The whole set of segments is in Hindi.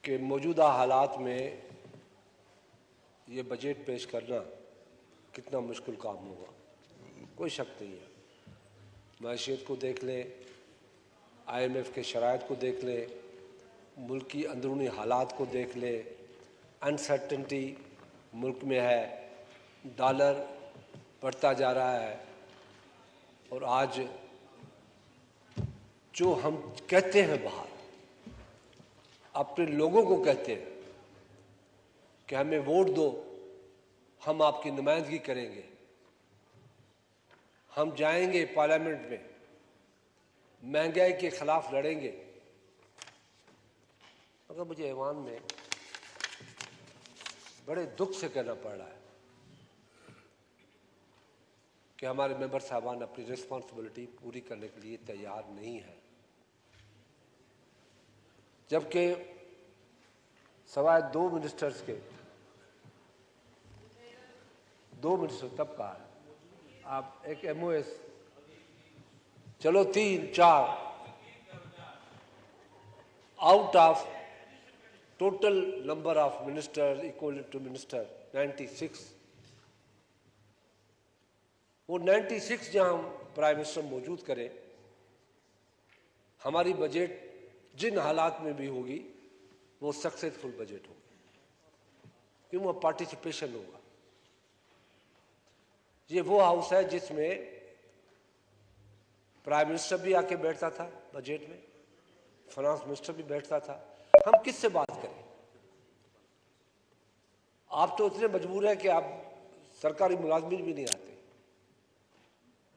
कि मौजूदा हालात में ये बजट पेश करना कितना मुश्किल काम होगा, कोई शक नहीं है। मैशियत को देख लें, IMF के शराइत को देख लें, मुल्क की अंदरूनी हालात को देख लें, अनसर्टेनिटी मुल्क में है, डॉलर बढ़ता जा रहा है। और आज जो हम कहते हैं बाहर अपने लोगों को कहते हैं कि हमें वोट दो, हम आपकी नुमाइंदगी करेंगे, हम जाएंगे पार्लियामेंट में, महंगाई के खिलाफ लड़ेंगे, मगर मुझे ऐवान में बड़े दुख से कहना पड़ रहा है कि हमारे मेंबर साहबान अपनी रिस्पॉन्सिबिलिटी पूरी करने के लिए तैयार नहीं है। जबकि सवाए दो मिनिस्टर तब कहा है, आप एक MOS, चलो 3-4 out of total number of minister equal to minister 96, वो 96 जहां प्राइम मिनिस्टर मौजूद करें, हमारी बजट जिन हालात में भी होगी वो सक्सेसफुल बजट होगी, क्यों? वो पार्टिसिपेशन होगा। ये वो हाउस है जिसमें प्राइम मिनिस्टर भी आके बैठता था बजट में, फाइनेंस मिनिस्टर भी बैठता था। हम किससे बात करें? आप तो इतने मजबूर हैं कि आप सरकारी मुलाजमीन भी नहीं आते,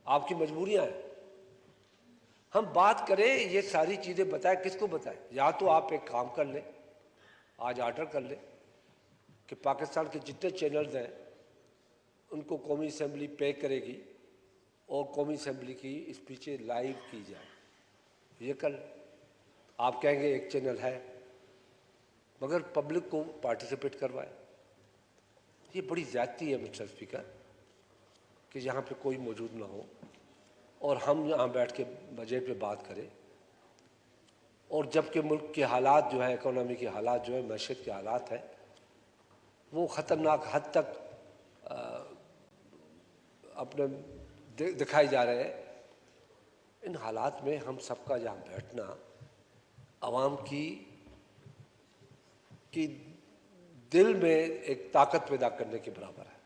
आपकी मजबूरियां हैं। हम बात करें, ये सारी चीजें बताएं, किसको बताएं? या तो आप एक काम कर लें, आज ऑर्डर कर लें कि पाकिस्तान के जितने चैनल्स हैं उनको कौमी असेंबली पे करेगी और कौमी असेंबली की स्पीचें लाइव की जाए। ये कल आप कहेंगे एक चैनल है, मगर पब्लिक को पार्टिसिपेट करवाए। ये बड़ी ज़्यादती है मिस्टर स्पीकर कि यहाँ पे कोई मौजूद ना हो और हम यहाँ बैठ के बजट पे बात करें, और जबकि मुल्क के हालात जो है, इकोनॉमी के हालात जो है, मैशत के हालात हैं, वो ख़तरनाक हद तक अपने दिखाई जा रहे हैं। इन हालात में हम सबका जहाँ बैठना आवाम की दिल में एक ताकत पैदा करने के बराबर है।